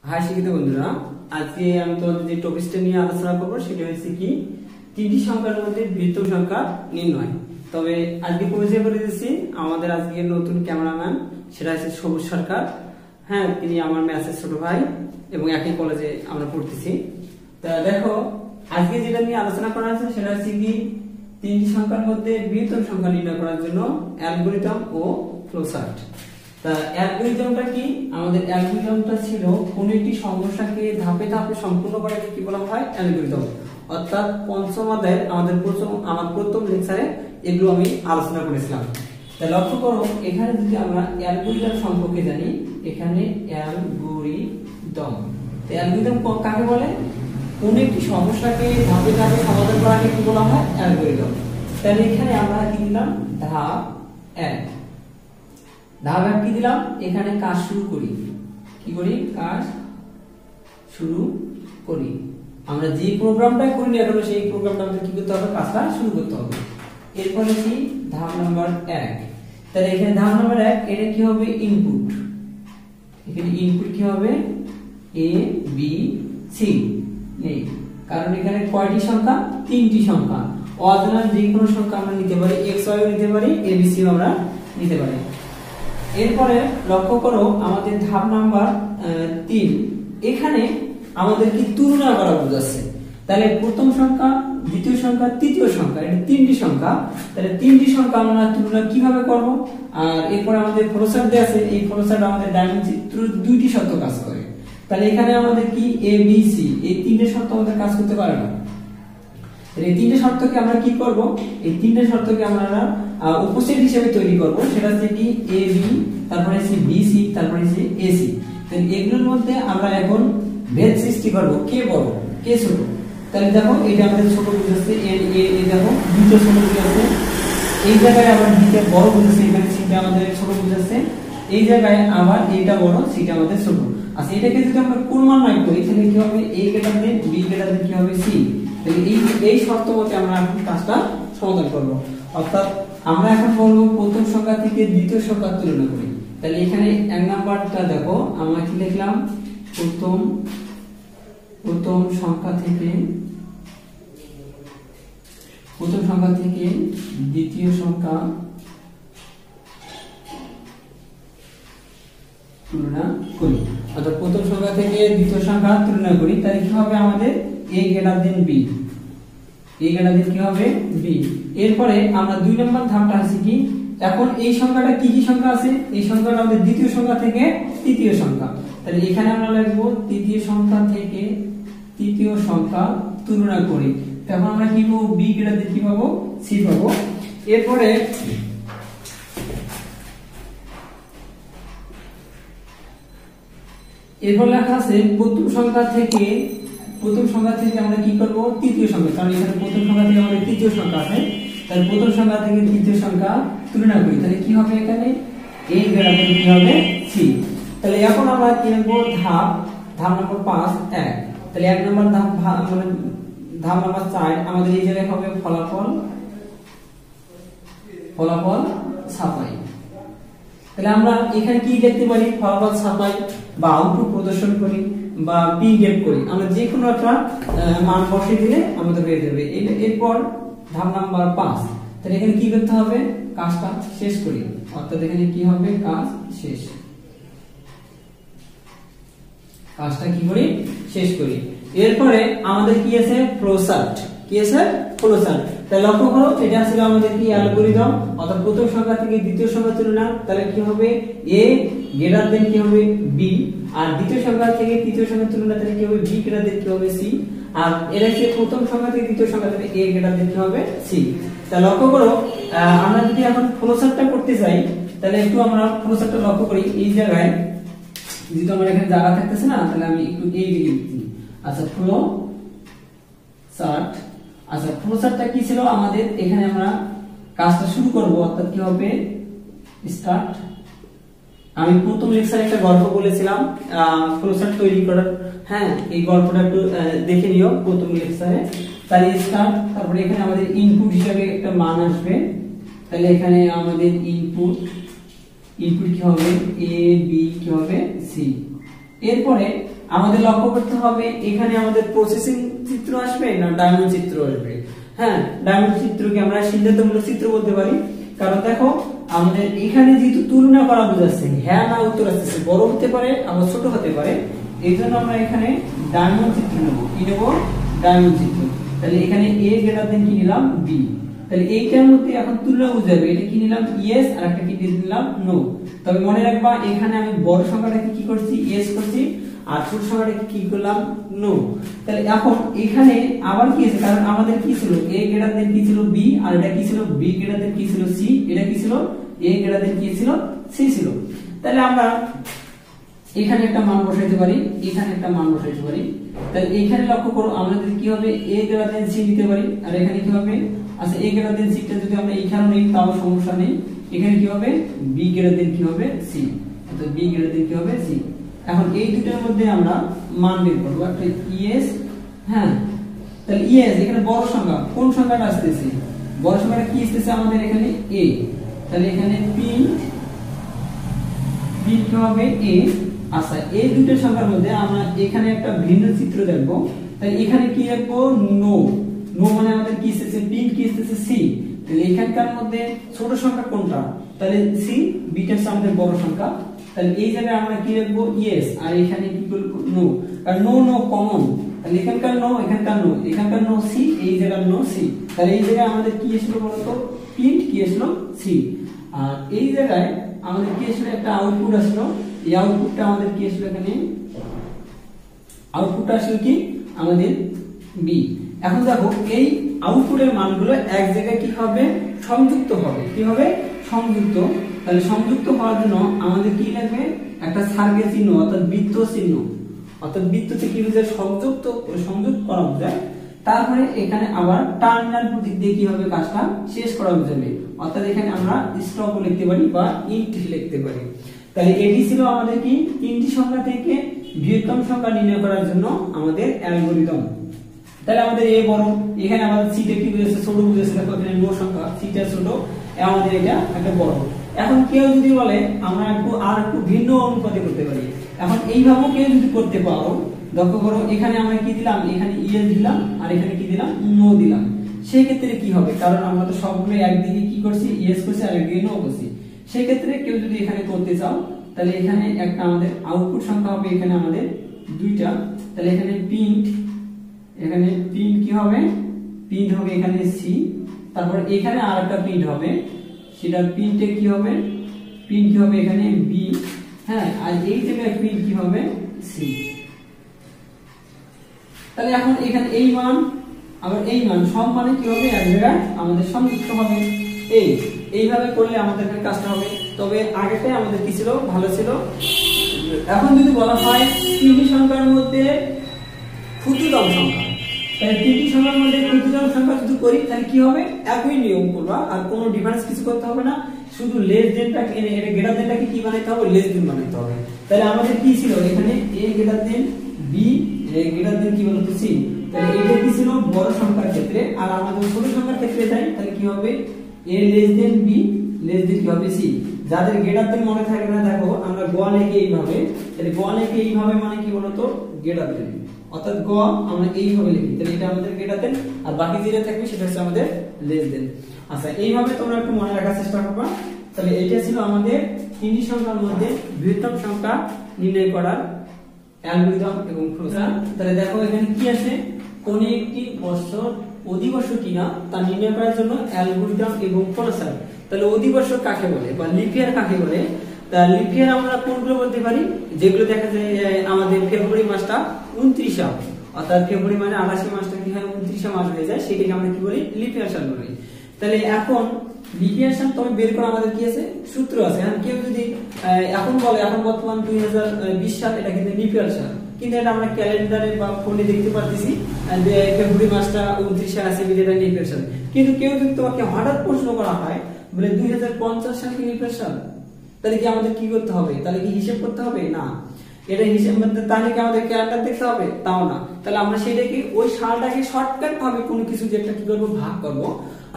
High শিক্ষিত বন্ধুরা, আজকে আমি তোমাদের যে টপিকটা নিয়ে আলোচনা করব সেটা হচ্ছে কি তিনটি সংখ্যার মধ্যে বৃহত্তম সংখ্যা নির্ণয়। তবে আজকে পরিচয় করে দিচ্ছি আমাদের আজকে নতুন ক্যামেরাম্যান, সেটা হচ্ছে সবুজ সরকার। হ্যাঁ, তিনি আমার ম্যাথের ছোট ভাই এবং একই কলেজে আমরা পড়তেছি। তা দেখো, আজকে যেটা নিয়ে আলোচনা করা আছে সেটা হচ্ছে কি তিনটি সংখ্যার মধ্যে বৃহত্তম সংখ্যা নির্ণয় করার জন্য অ্যালগরিদম ও ফ্লোচার্ট। তা অ্যালগরিদমটা কি? আমাদের অ্যালগরিদমটা ছিল কোন একটি সমস্যাকে ধাপে ধাপে সম্পূর্ণ করাকে কি বলা হয়? অ্যালগরিদম। অর্থাৎ পঞ্চম অধ্যায়ের আমার প্রথম লেকচারে এগুলো আমি আলোচনা করেছিলাম। তা লক্ষ্য করো, এখানে যদি আমরা অ্যালগরিদম সম্পর্কে জানি, এখানে অ্যালগরিদম কাকে বলে? কোন একটি সমস্যাকে ধাপে ধাপে সমাধান করাকে কি বলা হয়? অ্যালগরিদম। তাহলে এখানে আমরা কি দিলাম? ধাপ 1। ধাপ 1 কি দিলাম? এখানে কাজ শুরু করি। কি করি? কাজ শুরু করি। আমরা যে প্রোগ্রামটা করি না কেন সেই প্রোগ্রামটা আমাদের কি করতে হবে? কাজটা শুরু করতে হবে। এরপরে কি? ধাপ নাম্বার 1। তাহলে এখানে ধাপ নাম্বার 1 এটা কি হবে? ইনপুট। এখানে ইনপুট কি হবে? এ বি সি নেই, কারণ এখানে কয়টি সংখ্যা? তিনটি সংখ্যা। অজানা যে কোনো সংখ্যা আমরা নিতে পারি, এক্স ওয়াই ও নিতে পারি, এ বি সি ও আমরা নিতে পারি। এরপরে লক্ষ্য করো, আমাদের ধাপ নাম্বার 3, এখানে আমাদের কি তুলনা করা বোঝাচ্ছে। তাহলে প্রথম সংখ্যা, দ্বিতীয় সংখ্যা, তৃতীয় সংখ্যা, এটা তিনটি সংখ্যা। তাহলে তিনটি সংখ্যা আমরা তুলনা কিভাবে করব? আর এরপরে আমাদের ফ্লোচার্ট দেয়া আছে, এই ফ্লোচার্ট আমাদের ডায়মন্ড চিত্র দুইটি শর্ত কাজ করে। তাহলে এখানে আমাদের কি এ বি সি এই তিনটে শর্ত আমাদের কাজ করতে পারে না। এই তিনটে শর্তকে আমরা কি করব? এই তিনটে শর্তকে আমরা উপসেট হিসেবে তৈরি করব। সেটা হচ্ছে কি এ বি, তারপরে হচ্ছে বি সি, তারপরে হচ্ছে এ সি। তাহলে এগুলোর মধ্যে আমরা এখন ভেদ সৃষ্টি করব, কে বড় কে ছোট। তাহলে দেখো, এটা আমাদের ছোট বুঝাচ্ছে, এ দেখো দুটো ছোট বুঝাচ্ছে। এই জায়গায় আবার দুটো বড় বুঝাচ্ছে, এখানে সিটা আমাদের ছোট বুঝাচ্ছে। এই জায়গায় আবার এটা বড়, সিটা আমাদের ছোট। আচ্ছা, এটাকে যদি আমরা ক্রমান্বয় করি তাহলে কি হবে? A greater than b greater than কি হবে? সি। তাহলে এই শর্ত মতে আমরা এখন কাজটা সমাধান করব। অর্থাৎ আমরা এখন বলবো প্রথম সংখ্যা থেকে দ্বিতীয় সংখ্যা তুলনা করি। তাহলে এখানে এক নাম্বারটা দেখো, আমরা কি লিখলাম? প্রথম সংখ্যা থেকে দ্বিতীয় সংখ্যা তুলনা করি। অর্থাৎ প্রথম সংখ্যা থেকে দ্বিতীয় সংখ্যা তুলনা করি। তাহলে কি হবে? আমাদের a greater than b, a greater than কি হবে? b। এরপরে আমরা 2 নম্বর ধাপটা আছে কি, এখন এই সংখ্যাটা কি কি সংখ্যা আছে? এই সংখ্যাটা আমাদের দ্বিতীয় সংখ্যা থেকে তৃতীয় সংখ্যা। তাহলে এখানে আমরা লিখব তৃতীয় সংখ্যা থেকে তৃতীয় সংখ্যা তুলনা করি। তখন আমরা কি পাবো? b গ্রেটার দেন কি পাবো? c পাবো। এরপরে এরপর লেখা আছে প্রথম সংখ্যা থেকে আমরা কি করব? তৃতীয় সংখ্যা, কারণ এখানে প্রথম সংখ্যা থেকে আমাদের তৃতীয় সংখ্যা আছে। তাহলে প্রথম সংখ্যা থেকে তৃতীয় সংখ্যা তুলনা করি। তাহলে কি হবে? এখানে a গ্রেটার দেন কি হবে? c। তাহলে এখন আমরা কি লিখব? ধাপ নাম্বার 5 1। তাহলে এক নম্বর ধাপ মানে ধাপ নাম্বার 4 আমাদের এই জায়গায় হবে ফলাফল ছাপাই। তাহলে আমরা এখানে কি দেখতে পারি? ফলাফল ছাপাই বা আউটপুট প্রদর্শন করি বা পিডিএফ করি। আমরা যে কোনো একটা মান বসিয়ে দিলে আমাদের হয়ে যাবে। এরপর ধাপ নাম্বার 5। তাহলে এখানে কি করতে হবে? কাজটা শেষ করি। অর্থাৎ এখানে কি হবে? কাজ শেষ। কাজটা কি করি? শেষ করি। এরপরে আমাদের কি আছে? ফ্লোচার্ট। কি আছে? ফ্লোচার্ট। তাহলে লক্ষ্য করো, এটা ছিল আমাদের কি অ্যালগরিদম। অর্থাৎ প্রথম সংখ্যা থেকে দ্বিতীয় সংখ্যা তুলনা। তাহলে কি হবে? a গ্রেটার দেন কি হবে? b। আর দ্বিতীয় সংখ্যা থেকে তৃতীয় সংখ্যা তুলনা, তাহলে কি হবে? b গ্রেটার দেন কি হবে? c। আর এর আছে প্রথম সংখ্যা থেকে দ্বিতীয় সংখ্যা, তাহলে a গ্রেটার দেন কি হবে? c। তাহলে লক্ষ্য করো, আমরা যদি এখন ফ্লোচার্টটা করতে চাই তাহলে একটু আমরা ফ্লোচার্টটা লক্ষ্য করি। এই জায়গায় যেহেতু আমার এখানে জায়গা থাকতেছে না, তাহলে আমি একটু এই দিকে লিখছি। আচ্ছা, ফ্লোচার্টটা কি ছিল আমাদের? এখানে আমরা কাজটা শুরু করব। অর্থাৎ কি হবে? স্টার্ট। আমি প্রথম লেকচারে একটা গল্প বলেছিলাম ফ্লোচার্ট তৈরি করার। হ্যাঁ, এই গল্পটা একটু দেখে নিও প্রথম লেকচারে। তাহলে স্টার্ট, তারপরে এখানে আমাদের ইনপুট হিসেবে একটা মান আসবে। তাহলে এখানে আমাদের ইনপুট কি হবে? a b কি হবে? c। এরপরে আমাদের লক্ষ্য করতে হবে এখানে আমাদের প্রসেসিং চিত্র আসবে না ডায়মন্ড চিত্র আসবে। হ্যাঁ, ডায়মন্ড চিত্রকে আমরা সিদ্ধান্তমূলক চিত্র বলতে পারি, কারণ দেখো আমাদের এখানে যেহেতু তুলনা করা বোঝাচ্ছে, হ্যাঁ না উত্তর আসতেছে, বড় হতে পারে আবার ছোট হতে পারে, এই জন্য আমরা এখানে ডায়মন্ড চিত্র নেব। কি নেব? ডায়মন্ড চিত্র। তাহলে এখানে এ গ্রেটার দেন কি নিলাম? বি। তাহলে এইটার মধ্যে এখন তুলনা বুঝাবে, এটা কি নিলাম? ইয়েস, আর একটা কি নিলাম? নো। তবে মনে রাখবা এখানে আমি বড় সংখ্যাটাকে কি করছি? ইয়েস করছি, আর ছোট সংখ্যাটাকে কি করলাম? নো। তাহলে এখন এখানে আবার কি আছে, কারণ আমাদের কি ছিল? এ গ্রেটার দেন কি ছিল? বি, আর এটা কি ছিল? বি গ্রেটার দেন কি ছিল? সি। এটা কি ছিল? এ গ্রেটার দেন কি ছিল? সি ছিল। তাহলে আমরা এখানে একটা মান বসাইতে পারি, এখানে একটা মান বসাইতে পারি। তাহলে এখানে লক্ষ্য করো আমাদের কি হবে? এ গ্রেটার দেন সি নিতে পারি, আর এখানে কি হবে? আচ্ছা, এ গ্রেটার দেন সি টা যদি আমরা এখানে নেই তাও সমস্যা নেই। এখানে কি হবে? বি গ্রেটার দেন কি হবে? সি। তো বি গ্রেটার দেন কি হবে? সি। এখন এই দুটোর মধ্যে আমরা মান বের করব। একটা ইএস, হ্যাঁ, তাহলে ইএস এখানে বড় সংখ্যা, কোন সংখ্যাটা আসতেছে? বড় সংখ্যাটা কি আসতেছে আমাদের এখানে? এ। তাহলে এখানে পি কি হবে? এ। আচ্ছা, এই দুটো সংখ্যার মধ্যে আমরা এখানে একটা ভিন্ন চিত্র দেখব। তাহলে এখানে কি লিখবো? নো। নো মানে আমাদের কি এসেছে? পি কি এসেছে? সি। তাহলে এখানকার মধ্যে ছোট সংখ্যা কোনটা? তাহলে সি। বিটা আমাদের বড় সংখ্যা। তাহলে এই জায়গায় আমরা কি লিখবো? ইয়েস, আর এখানে কি করব? নো। কারণ নো নো কমন, তাহলে এখানকার নো, এখানকার নো, এখানকার নো সি, এই জায়গার নো সি। তাহলে এই জায়গায় আমাদের কি এসেছিল বলতো? প্রিন্ট কি এসেছিল? সি। আর এই জায়গায় আমাদের কি এসেছিল? একটা আউটপুট আসলো। এই আউটপুটটা আমাদের কি আসলো? এখানে আউটপুটটা আসলো কি আমাদের? বি। এখন দেখো এই আউটপুটের মানগুলো এক জায়গায় কি হবে? সংযুক্ত হবে। কি হবে? সংযুক্ত। তাহলে সংযুক্ত হওয়ার জন্য আমাদের কি লাগবে? একটা সার্কেল চিহ্ন, অর্থাৎ বৃত্ত চিহ্ন, অর্থাৎ বৃত্ততে কি বোঝায়? সংযোগ করা বোঝায়। তারপরে এখানে আবার টার্মিনাল প্রতীক দিয়ে কি হবে? কাজটা শেষ করা বোঝাবে। অর্থাৎ এখানে আমরা স্টপ লিখতে পারি বা ইন্ট লিখতে পারি। তাহলে এটি ছিল আমাদের কি? তিনটি সংখ্যা থেকে বৃহত্তম সংখ্যা নির্ণয় করার জন্য আমাদের অ্যালগরিদম। তাহলে আমাদের এ বড়, এখানে আমাদের সিটা কি বুঝেছে? ছোট বুঝেছে। দেখো এখানে নো সংখ্যা, সিটা ছোট, আমাদের এটা একটা বড়। এখন কেউ যদি বলে আমরা একটু ভিন্ন অনুপাতে করতে পারি, এখন এইভাবেও কেউ যদি করতে পারো, লক্ষ্য করো এখানে আমরা কি দিলাম? এখানে ইয়েস দিলাম, আর এখানে কি দিলাম? নো দিলাম। সেই ক্ষেত্রে কি হবে? কারণ আমরা তো সবগুলো একদিকে কি করছি? ইয়েস করছি, আর একদিকে নো করছি। সেই ক্ষেত্রে কেউ যদি এখানে করতে চাও, তাহলে এখানে একটা আমাদের আউটপুট সংখ্যা হবে এখানে আমাদের দুইটা। তাহলে এখানে প্রিন্ট, এখানে প্রিন্ট কি হবে? প্রিন্ট হবে এখানে সি। তারপর এখানে আরেকটা প্রিন্ট হবে, সেটা প্রিন্টে কি হবে? প্রিন্ট কি হবে? এখানে বি। হ্যাঁ, আর এই জায়গায় প্রিন্ট কি হবে? সি। তাহলে এখন এখানে এই মান আবার এই মান সব মানে কি হবে? এক জায়গায় আমাদের সংযুক্ত হবে। এইভাবে করলে আমাদের কাজটা হবে। তবে আগেটাই আমাদের কি ছিল? ভালো ছিল। এখন যদি বলা হয় তিনটি সংখ্যার মধ্যে ক্ষুদ্রতম সংখ্যা, তাহলে তিনটি সংখ্যার মধ্যে ক্ষুদ্রতম সংখ্যা যদি করি তাহলে কি হবে? একই নিয়ম করবা, আর কোনো ডিফারেন্স কিছু করতে হবে না। শুধু লেস দেনটাকে, এটা গ্রেটার দেনটাকে কি বানাইতে হবে? লেস দেন বানাইতে হবে। তাহলে আমাদের কি ছিল? এখানে এ গ্রেটার দেন বি, এ গ্রেটার দেন কি বলতো? সি। তাহলে এটা কি ছিল? বড় সংখ্যার ক্ষেত্রে। আর আমাদের ছোট সংখ্যার ক্ষেত্রে যাই, তাহলে কি হবে? A less than b, less than কি হবে? সি। যাদের গ্রেটার দেন মনে থাকে না, দেখো আমরা গ লিখে এইভাবে, তাহলে গ লিখে এইভাবে মানে কি বলতো? গ্রেটার দেন, অর্থাৎ গ আমরা এইভাবে লিখি, তাহলে এটা আমাদের গ্রেটার দেন, আর বাকি যেটা থাকবে সেটা হচ্ছে আমাদের লেস দেন। আচ্ছা, এইভাবে তোমরা একটু মনে রাখার চেষ্টা করবা। তাহলে এটা ছিল আমাদের তিনটি সংখ্যার মধ্যে বৃহত্তম সংখ্যা নির্ণয় করার অ্যালগরিদম এবং প্রসেস। তাহলে দেখো এখানে কি আছে? কোন একটি বছর অধিবর্ষ কিনা তা নির্ণয় করার জন্য অ্যালগরিদম এবং প্রসেস। তাহলে অধিবর্ষ কাকে বলে বা লিপ ইয়ার কাকে বলে? তা লিপ ইয়ার আমরা কোনগুলো বলতে পারি? যেগুলো দেখা যায় আমাদের ফেব্রুয়ারি মাসটা 29 অর্থাৎ ফেব্রুয়ারি মানে 28 মাসটা কি হয়? 29 মাস হয়ে যায়, সেটাকে আমরা কি বলি? লিপ ইয়ার সাল বলি। তাহলে এখন লিপ ইয়ার সাল তবে বের করা আমাদের কি আছে? সূত্র আছে। এখন কেউ যদি এখন বলে এখন বর্তমান 2020 সাল, এটা কিন্তু লিপ ইয়ার সাল, কিন্তু এটা আমরা ক্যালেন্ডারে বা ফোনে দেখতে পাচ্ছি যে ফেব্রুয়ারি মাসটা 29 আছে, এটা লিপ ইয়ার সাল। কিন্তু কেউ যদি তোমাকে হঠাৎ প্রশ্ন করা হয় বলে 2050 সাল কি লিপ ইয়ার সাল, তাহলে কি আমাদের কি করতে হবে? তাহলে কি হিসাব করতে হবে? না, এটা হিসাব মধ্যে তাহলে কি আমাদের ক্যালেন্ডার দেখতে হবে? তাও না। তাহলে আমরা সেটাকে ওই সালটাকে শর্টকাট ভাবে কোনো কিছু যে একটা কি করব? ভাগ করব।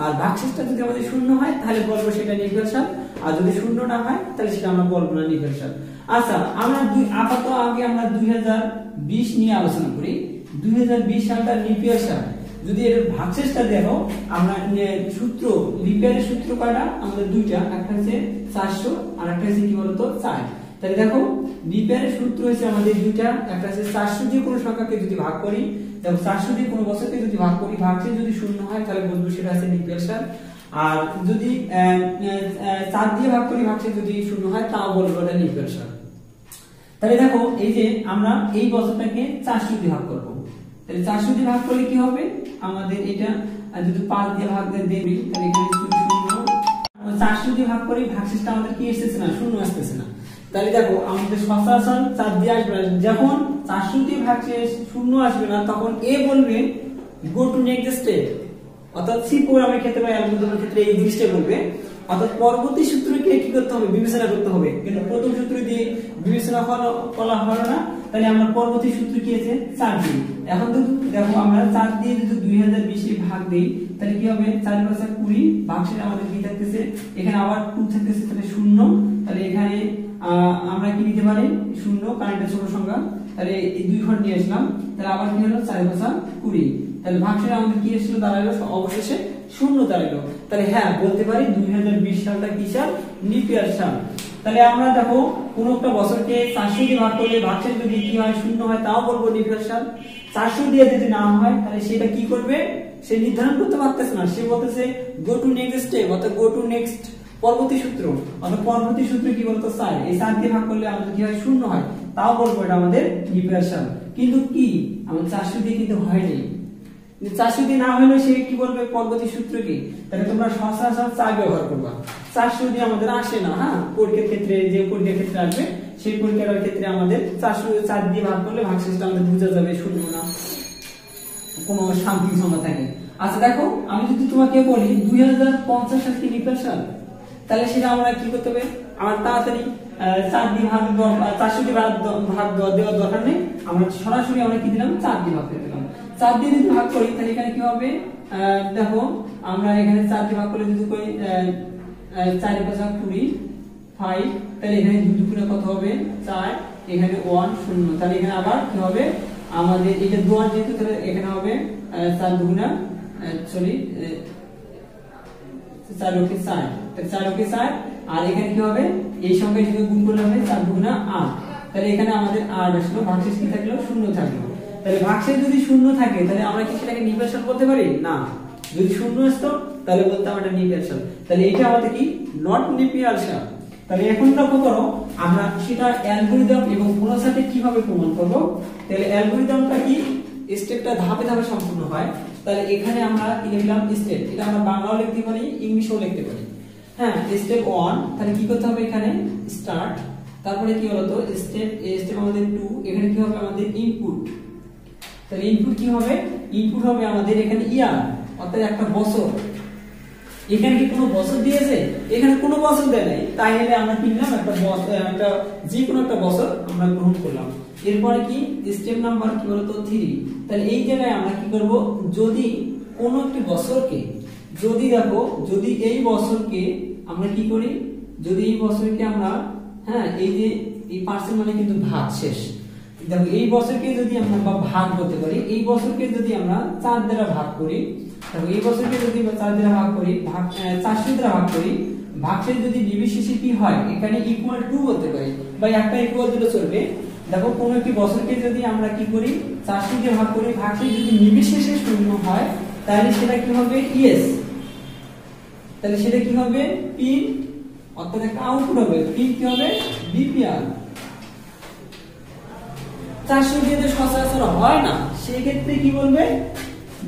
আর ভাগশেষটা যদি আমাদের শূন্য হয় তাহলে বলবো সেটা নির্ভুল সাল, আর যদি শূন্য না হয় তাহলে সেটা আমরা বলবো না নির্ভুল সাল। আচ্ছা, আমরা আপাতত আগে আমরা 2020 নিয়ে আলোচনা করি। 2020 সালটা নির্ভুল সাল। যদি এর ভাগশেষটা দেখো, আমরা সূত্র লিপিয়ারের সূত্র কয়টা আমাদের দুইটা, একটা হচ্ছে 400 আর একটা হচ্ছে কি বলতো 4। তাহলে দেখো লিপিয়ারের সূত্র হচ্ছে আমাদের দুইটা, একটা হচ্ছে 400 দিয়ে কোনো সংখ্যাকে যদি ভাগ করি, দেখো 400 দিয়ে কোনো বছরকে যদি ভাগ করি, ভাগশেষ যদি শূন্য হয় তাহলে বলবো সেটা হচ্ছে নির্ভুল সাল। আর যদি 4 দিয়ে ভাগ করি, ভাগশেষ যদি শূন্য হয় তাও বলবো এটা নির্ভুল সাল। তাহলে দেখো এই যে আমরা এই বছরটাকে 400 দিয়ে ভাগ করব, তাহলে 400 দিয়ে ভাগ করলে কি হবে আমাদের এটা, যদি 5 দিয়ে ভাগ দেই তাহলে এখানে শূন্য, 400 দিয়ে ভাগ করি ভাগশেষটা আমাদের কি আসতেছে না, শূন্য আসতেছে না। তাহলে দেখো আমাদের সচরাচর 4 দিয়ে আসবে না, যখন 400 দিয়ে ভাগশেষ শূন্য আসবে না তখন এ বলবে গো টু নেক্সট স্টেপ, অর্থাৎ সি প্রোগ্রামের ক্ষেত্রে বা অ্যালগরিদমের ক্ষেত্রে এই জিনিসটা বলবে, অর্থাৎ পরবর্তী সূত্রকে কি করতে হবে, বিবেচনা করতে হবে। কিন্তু প্রথম সূত্র দিয়ে বিবেচনা করা হলো না, তাহলে আমরা পরবর্তী সূত্র কি আছে 4 দিই। এখন তো দেখো আমরা 4 দিয়ে যদি 2020 এ ভাগ দেই তাহলে কি হবে, 4 × 20, ভাগশেষ আমাদের কি থাকতেছে, এখানে আবার 2 থাকতেছে, তাহলে শূন্য। তাহলে এখানে আমরা কি নিতে পারি শূন্য, কারণ এটা ছোট সংখ্যা, তাহলে এই 2 ঘর নিয়ে আসলাম, তাহলে আবার কি হলো 4 × 20, তাহলে ভাগশেষ আমাদের কি এসেছিল, দাঁড়ালো অবশেষে শূন্য দাঁড়ালো। তাহলে হ্যাঁ বলতে পারি 2020 সালটা কি সাল, লিপিয়ার সাল। তাহলে আমরা দেখো কোন একটা বছরকে 400 দিয়ে ভাগ করলে ভাগশেষ যদি কি হয় শূন্য হয় তাও বলবো লিপিয়ার সাল। 400 দিয়ে যদি না হয় তাহলে সেটা কি করবে, সে নির্ধারণ করতে পারতেছে না, সে বলতেছে গো টু নেক্সট স্টেপ, অর্থাৎ গো টু নেক্সট পরবর্তী সূত্র, অর্থাৎ পরবর্তী সূত্র কি বলতো 4, এই 4 দিয়ে ভাগ করলে আমাদের কি হয় শূন্য হয়, তাও বলবো এটা আমাদের লিপিয়ার সাল। কিন্তু কি আমাদের 400 দিয়ে কিন্তু হয়নি, 400 দিয়ে না হলে সে কি বলবে পরবর্তী সূত্র কি, তাহলে তোমরা সচরাচর 4 ব্যবহার করবা। 400 দিয়ে আমাদের আসে না, হ্যাঁ পরীক্ষার ক্ষেত্রে যে পরীক্ষার ক্ষেত্রে আসবে সেই পরীক্ষার ক্ষেত্রে আমাদের 4 দিয়ে ভাগ করলে ভাগশেষটা আমাদের বোঝা যাবে শূন্য না, কোনো শান্তি সংখ্যা থাকে। আচ্ছা দেখো আমি যদি তোমাকে বলি 2050 সাল কি লিপিয়ার সাল, তাহলে সেটা আমরা কি করতে হবে, আমার তাড়াতাড়ি 4 দিয়ে ভাগ 400 দিয়ে ভাগ দেওয়ার দরকার নেই, আমরা সরাসরি আমরা কি দিলাম 4 দিয়ে ভাগ করে দিলাম। 4 দিয়ে যদি ভাগ করি তাহলে এখানে কি হবে, দেখো আমরা এখানে 4 দিয়ে ভাগ করলে যদি করি 4 × 20, 5, তাহলে এখানে 2 গুণে কত হবে 4, এখানে 1 0, তাহলে এখানে আবার কি হবে আমাদের এটা 2 যেহেতু, তাহলে এখানে হবে 4 দুগুণা 4 × 4, তাহলে 4 × 4, আর এখানে কি হবে এই সংখ্যার সাথে গুণ করলে হবে 4 দুগুণা 8, তাহলে এখানে আমাদের 8 আসলো, ভাগশেষ কি থাকলো শূন্য থাকলো। তাহলে ভাগশেষ যদি শূন্য থাকে তাহলে আমরা কি সেটাকে নির্ভুল সাল বলতে পারি না, যদি শূন্য আসতো তাহলে বলতাম এটা নির্ভুল সাল, তাহলে এটা আমাদের কি নট লিপিয়ার সাল। তাহলে এখন লক্ষ্য করো আমরা সেটা অ্যালগরিদম এবং প্রসেসে কিভাবে প্রমাণ করব। তাহলে অ্যালগরিদমটা কি, স্টেপটা ধাপে ধাপে সম্পূর্ণ হয়। তাহলে এখানে আমরা লিখলাম স্টেপ, এটা আমরা বাংলাও লিখতে পারি ইংলিশেও লিখতে পারি। হ্যাঁ স্টেপ 1, তাহলে কি করতে হবে এখানে স্টার্ট, তারপরে কি হলো তো স্টেপ আমাদের 2, এখানে কি হবে আমাদের ইনপুট, তাহলে ইনপুট কি হবে, ইনপুট হবে আমাদের এখানে ইয়ার, অর্থাৎ একটা বছর। এখানে কি কোনো বছর দিয়েছে, এখানে কোনো বছর দেয় নাই, তাই হলে আমরা কি নিলাম একটা যে কোনো একটা বছর আমরা গ্রহণ করলাম। এরপরে কি স্টেপ নাম্বার কি বলতো 3, তাহলে এই জায়গায় আমরা কি করব, যদি কোনো একটি বছরকে, যদি দেখো যদি এই বছরকে আমরা কি করি, যদি এই বছরকে আমরা হ্যাঁ এই যে এই পার্সেন্ট মানে কিন্তু ভাগ শেষ, দেখো এই বছরকে যদি আমরা ভাগ করতে পারি, এই বছরকে যদি আমরা 4 দ্বারা ভাগ করি, দেখো এই বছরকে যদি 4 দ্বারা ভাগ করি, 400 দ্বারা ভাগ করি, ভাগশেষ যদি নির্বিশেষে কি হয় এখানে ইকুয়াল টু বলতে পারি, বা একটা ইকুয়াল দিলে চলবে। দেখো কোন একটি বছরকে যদি আমরা কি করি 400 দিয়ে ভাগ করি, ভাগশেষ যদি নির্বিশেষে শূন্য হয় তাহলে সেটা কি হবে ইয়েস, তাহলে সেটা কি হবে পি, অর্থাৎ একটা আউটপুট হবে, পি কি হবে বিপিআর। 400 দিয়ে সচরাচর হয় না, সেই ক্ষেত্রে কি বলবে,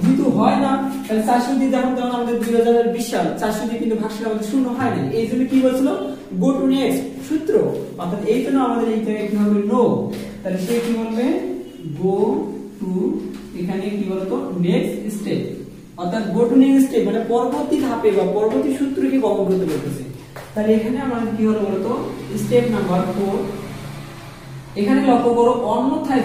যেহেতু হয় না তাহলে 400 দিয়ে যখন আমাদের 2020 সাল 400 দিয়ে কিন্তু ভাগশেষ আমাদের শূন্য হয় না, এই জন্য কি বলছিল গো টু নেক্সট সূত্র, অর্থাৎ এই জন্য আমাদের এই জায়গায় কি হবে নো, তাহলে সে কি বলবে গো টু, এখানে কি বলতো নেক্সট স্টেপ, অর্থাৎ গো টু নেক্সট স্টেপ মানে পরবর্তী ধাপে বা পরবর্তী সূত্রকে গমন করতে বলতেছে। তাহলে এখানে আমাদের কি হলো বলতো স্টেপ নাম্বার 4, এখানে লক্ষ্য করো অন্যথায়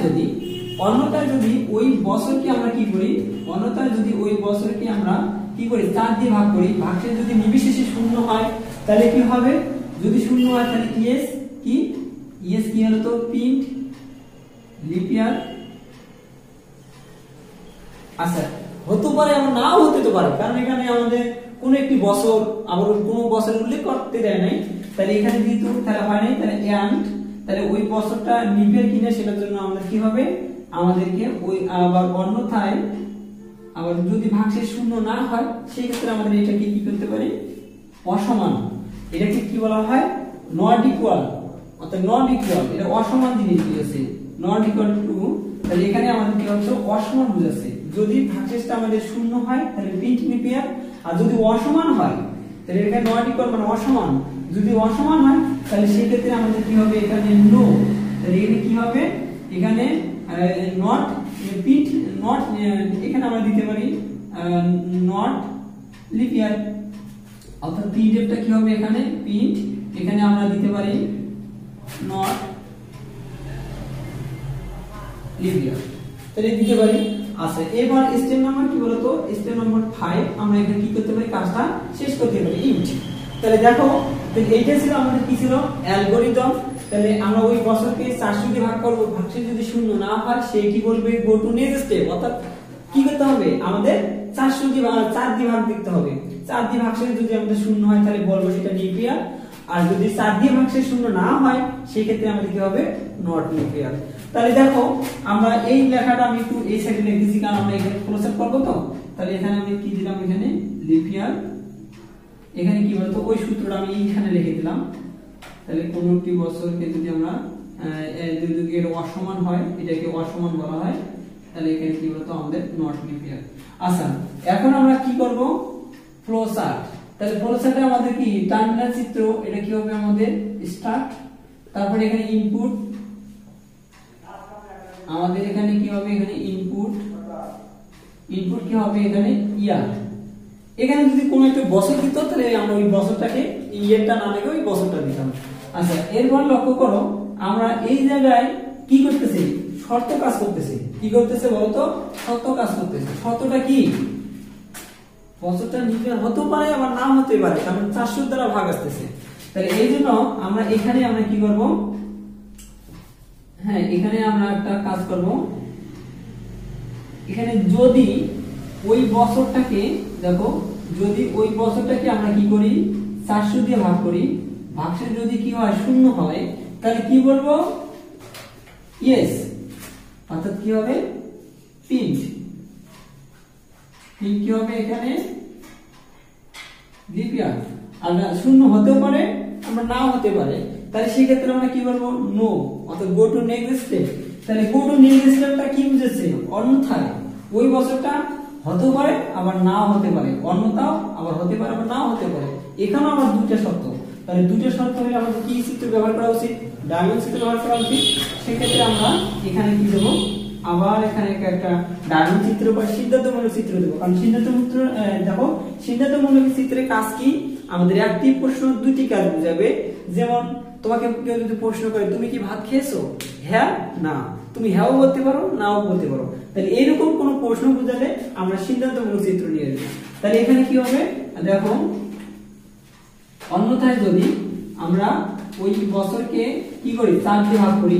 যদি ওই বছরকে আমরা কি করি, অন্যথায় যদি ওই বছরকে আমরা কি করি 4 দিয়ে ভাগ করি, ভাগশেষ যদি নির্বিশেষে শূন্য হয় তাহলে কি হবে, যদি শূন্য হয় তাহলে ইএস কি হলো তো প্রিন্ট লিপ ইয়ার। আচ্ছা হতে পারে আবার নাও হতে তো পারে, কারণ এখানে আমাদের কোন একটি বছর আবার কোন বছরের উল্লেখ করতে দেয় নাই, তাহলে এখানে যেহেতু তাহলে হয় নাই, তাহলে এন্ড তাহলে ওই বছরটা নিবের কিনা সেটার জন্য আমাদের কি হবে, আমাদেরকে ওই আবার অন্যথায় আবার যদি ভাগশেষ শূন্য না হয় সেই ক্ষেত্রে আমাদের এটাকে কি করতে পারি, অসমান। এটাকে কি বলা হয়, নট ইকুয়াল, অর্থাৎ নট ইকুয়াল, এটা অসমান জিনিস দিয়েছে, নট ইকুয়াল টু। তাহলে এখানে আমাদের কি হচ্ছে, অসমান বুঝাচ্ছে। যদি ভাগশেষটা আমাদের শূন্য হয় তাহলে প্রিন্ট লিপ ইয়ার, আর যদি অসমান হয় তাহলে এখানে নট ইকুয়াল মানে অসমান, যদি অসমান হয় তাহলে সেই ক্ষেত্রে আমাদের কি হবে, এখানে নো। তাহলে এখানে কি হবে, এখানে নট প্রিন্ট নট, এখানে আমরা দিতে পারি নট লিপ ইয়ার, অর্থাৎ প্রিন্টটা কি হবে, এখানে প্রিন্ট, এখানে আমরা দিতে পারি নট লিপ ইয়ার, তাহলে দিতে পারি। আচ্ছা এবার স্টেপ নাম্বার কি বলতো, স্টেপ নাম্বার 5 আমরা এখানে কি করতে পারি, কাজটা শেষ করতে পারি, ইন্ট। তাহলে দেখো এইটা ছিল আমাদের কি ছিল, অ্যালগরিদম। তাহলে আমরা ওই বছরকে 400 দিয়ে ভাগ করব, ভাগশেষ যদি শূন্য না হয় সে কি বলবে, গো টু নেক্সট স্টেপ, অর্থাৎ কি করতে হবে, আমাদের 400 দিয়ে 4 দিয়ে ভাগ দিতে হবে। 4 দিয়ে ভাগশেষ যদি আমাদের শূন্য হয় তাহলে বলবো সেটা লিপ ইয়ার, আর যদি 4 দিয়ে ভাগশেষ শূন্য না হয় সেই ক্ষেত্রে আমাদের কি হবে, নট লিপ ইয়ার। তাহলে দেখো আমরা এই লেখাটা আমি একটু এই সাইডে লিখেছি, কারণ আমরা এখানে ক্লোজ করব তো। তাহলে এখানে আমি কি দিলাম, এখানে লিপ ইয়ার, এখানে কি বলতো ওই সূত্রটা আমি এইখানে লিখে দিলাম। তাহলে কোন একটি বছরকে যদি আমরা যদি এর অসমান হয়, এটাকে অসমান বলা হয়, তাহলে এখানে কি বলতো আমাদের নট লিপ ইয়ার। আচ্ছা এখন আমরা কি করব, ফ্লো চার্ট। তাহলে ফ্লো চার্টে আমাদের কি টার্মিনাল চিত্র, এটা কি হবে আমাদের স্টার্ট, তারপরে এখানে ইনপুট, আমাদের এখানে কি হবে, এখানে ইনপুট কি হবে, এখানে ইয়ার। এখানে যদি কোনো একটা বছর দিত তাহলে আমরা ওই বছরটাকে ইয়ারটা না লিখে ওই বছরটা দিতাম। আচ্ছা এরপর লক্ষ্য করো আমরা এই জায়গায় কি করতেছি, শর্ত কাজ করতেছি। কি করতেছে বলতো, শর্ত কাজ করতেছে। শর্তটা কি, বছরটা নিতে হতে পারে আবার নাও হতে পারে, কারণ 400 দ্বারা ভাগ আসতেছে। তাহলে এই জন্য আমরা এখানে আমরা কি করব, হ্যাঁ এখানে আমরা একটা কাজ করব, এখানে যদি ওই বছরটাকে দেখো, যদি ওই বছরটাকে আমরা কি করি 400 দিয়ে ভাগ করি, ভাগশেষ যদি কি হয় শূন্য হয় তাহলে কি বলবো, ইয়েস, অর্থাৎ কি হবে প্রিন্ট কি হবে, এখানে লিপ ইয়ার। আর শূন্য হতেও পারে আমরা নাও হতে পারে, তাহলে সেই ক্ষেত্রে আমরা কি বলবো, নো, অর্থাৎ গো টু নেক্সট স্টেপ। তাহলে গো টু নেক্সট স্টেপটা কি বুঝেছে, অন্যথায় ওই বছরটা হতে পারে আবার নাও হতে পারে, অন্যথাও আবার হতে পারে আবার নাও হতে পারে। এখানেও আবার দুটো শর্ত, তাহলে দুটো শর্ত হলে আমাদের কি চিত্র ব্যবহার করা উচিত, ডায়মন্ড চিত্র ব্যবহার করা উচিত। সেক্ষেত্রে আমরা এখানে কি দেবো, আবার এখানে একটা ডায়মন্ড চিত্র বা সিদ্ধান্তমূলক চিত্র দেবো। কারণ সিদ্ধান্তমূলক দেখো, সিদ্ধান্তমূলক চিত্রের কাজ কি, আমাদের একটি প্রশ্ন দুটি কাজ বুঝাবে। যেমন তোমাকে কেউ যদি প্রশ্ন করে তুমি কি ভাত খেয়েছো, হ্যাঁ না, তুমি হ্যাঁও বলতে পারো নাও বলতে পারো। তাহলে এইরকম কোন প্রশ্ন বুঝালে আমরা সিদ্ধান্তমূলক চিত্র নিয়ে যাবো। তাহলে এখানে কি হবে দেখো, অন্যথায় যদি আমরা ওই বছরকে কি করি 4 দিয়ে ভাগ করি,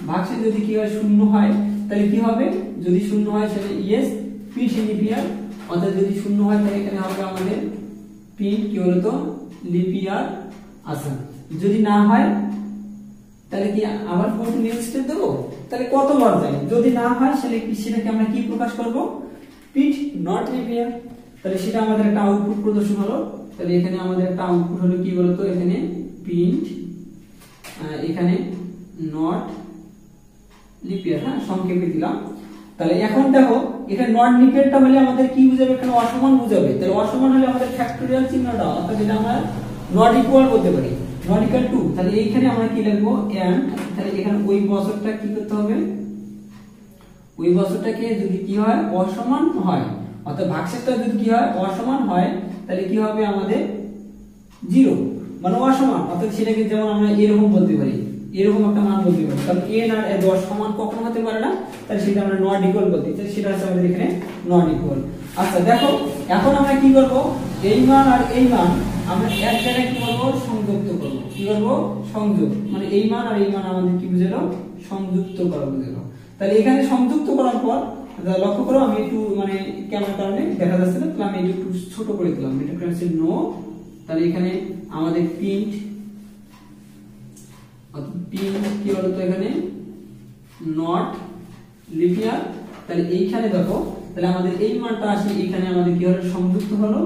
ভাগশেষ যদি কি হয় শূন্য হয় তাহলে কি হবে, যদি শূন্য হয় সেটা ইয়েস প্রিন্ট লিপ ইয়ার, অর্থাৎ যদি শূন্য হয় তাহলে এখানে হবে আমাদের প্রিন্ট কি বলতো লিপ ইয়ার। আচ্ছা যদি না হয় তাহলে কি আবার গো টু নেক্সট স্টেপ দেবো, তাহলে কতবার যায়, যদি না হয় সেটাকে আমরা কি প্রকাশ করব, প্রিন্ট নট লিপ ইয়ার। তাহলে সেটা আমাদের একটা আউটপুট প্রদর্শন হলো। তাহলে এখানে আমাদের একটা আউটপুট হলো কি বলতো, এখানে প্রিন্ট এখানে নট লিপ ইয়ার, হ্যাঁ সংক্ষেপে দিলাম। তাহলে এখন দেখো এখানে নট লিপ ইয়ারটা হলে আমাদের কি বুঝাবে, এখানে অসমান বুঝাবে। তাহলে অসমান হলে আমাদের ফ্যাক্টোরিয়াল চিহ্নটা, অর্থাৎ যেটা আমরা নট ইকুয়াল বলতে পারি, নট ইকুয়াল টু। তাহলে এইখানে আমরা কি লিখবো, এন্ড। তাহলে এখানে ওই বছরটা কি করতে হবে, ওই বছরটাকে যদি কি হয় অসমান হয়, অর্থাৎ ভাগশেষটা যদি কি হয় অসমান হয় তাহলে কি হবে আমাদের 0 মানে অসমান, অর্থাৎ সেটাকে যেমন আমরা এরকম বলতে পারি, এরকম একটা মান বলতে পারি। কারণ n আর 10 সমান কখনো হতে পারে না, তাহলে সেটা আমরা নট ইকুয়াল বলতে, তাহলে সেটা হচ্ছে আমাদের এখানে নট ইকুয়াল। আচ্ছা দেখো, এখন আমরা কি করব, এই মান আর এই মান আমরা এক জায়গায় কি করব, সংযুক্ত করব। কি করব, সংযোগ, মানে এই মান আর এই মান আমাদের কি বুঝালো, সংযুক্ত করা বুঝালো। তাহলে এখানে সংযুক্ত করার পর লক্ষ্য করো, আমি একটু মানে ক্যামেরার কারণে দেখা যাচ্ছে না, তাহলে আমি একটু ছোট করে দিলাম, এটা হচ্ছে নো। তাহলে এখানে আমাদের প্রিন্ট কি বলতো, এখানে নট লিনিয়ার। তাহলে এইখানে দেখো, তাহলে আমাদের এই মানটা আসে এইখানে আমাদের কি হলো, সংযুক্ত হলো,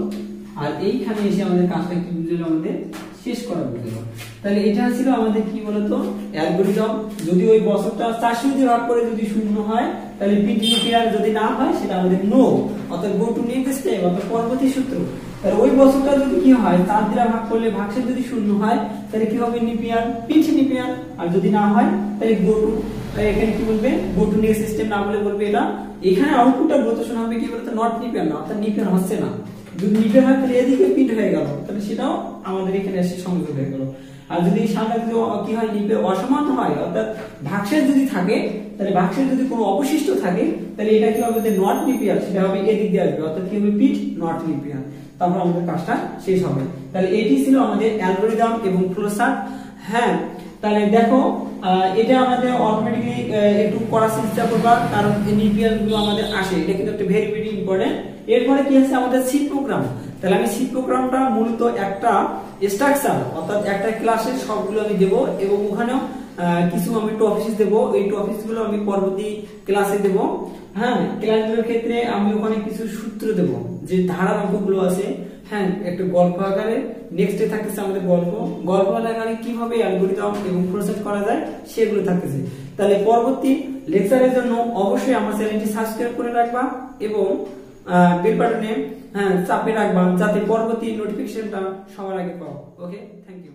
আর এইখানে এসে আমাদের কাজটা কি বুঝলো, আমাদের শেষ করা বুঝলো। তাহলে এটা ছিল আমাদের কি বলতো, অ্যালগরিদম। যদি ওই বছরটা 400 দিয়ে ভাগ করে যদি শূন্য হয় তাহলে প্রিন্ট লিনিয়ার, যদি না হয় সেটা আমাদের নো, অর্থাৎ গো টু নেক্সট স্টেপ, অর্থাৎ পরবর্তী সূত্র। তাহলে ওই বছরটা যদি কি হয়, 4 দিয়ে ভাগ করলে ভাগশেষ যদি শূন্য হয় তাহলে কি হবে, নিপিয়ার, প্রিন্ট নিপিয়ার। আর যদি না হয় তাহলে গো টু, এখানে কি বলবে, গো টু নেক্সট সিস্টেম না বলে বলবে এটা, এখানে আউটপুটটা রোটেশন হবে কি বলতো, নট নিপিয়ার না, অর্থাৎ নিপিয়ার হচ্ছে না। যদি নিপিয়ার হয় তাহলে এদিকে প্রিন্ট হয়ে গেল, তাহলে সেটাও আমাদের এখানে এসে সংযোগ হয়ে গেল। আর যদি সামনে যদি কি হয়, নিপিয়ার অসমান হয়, অর্থাৎ ভাগশেষ যদি থাকে, তাহলে ভাগশেষ যদি কোনো অবশিষ্ট থাকে তাহলে এটা কি হবে, যে নট নিপিয়ার, সেটা হবে এদিক দিয়ে আসবে, অর্থাৎ কি হবে, প্রিন্ট নট নিপিয়ার। তারপর আমাদের কাজটা শেষ হবে। তাহলে এটি ছিল আমাদের অ্যালগরিদম এবং ফ্লোচার্ট। হ্যাঁ, তাহলে দেখো, এটা আমাদের অটোমেটিক্যালি একটু করার চেষ্টা করবা, কারণ এই নিপিয়ার গুলো আমাদের আসে, এটা কিন্তু একটা ভেরি ভেরি ইম্পর্টেন্ট। এরপরে কি আছে আমাদের সি প্রোগ্রাম। তাহলে আমি সি প্রোগ্রামটা মূলত একটা স্ট্রাকচার, অর্থাৎ একটা ক্লাসের সবগুলো আমি দেব, এবং ওখানেও কিছু আমি টপিকস দেব, এই টপিকস গুলো আমি পরবর্তী ক্লাসে দেব। হ্যাঁ, ক্লাসগুলোর ক্ষেত্রে আমি ওখানে কিছু সূত্র দেব, যে ধারা অঙ্কগুলো আছে। হ্যাঁ, একটা গল্প আকারে, নেক্সটে থাকতেছে আমাদের গল্প আকারে কিভাবে অ্যালগরিদম এবং প্রসেস করা যায় সেগুলো থাকতেছে। তাহলে পরবর্তী লেকচারের জন্য অবশ্যই আমার চ্যানেলটি সাবস্ক্রাইব করে রাখবা এবং বেল বাটনে চাপে রাখবা, যাতে পরবর্তী নোটিফিকেশনটা সবার আগে পাও। ওকে, থ্যাংক ইউ।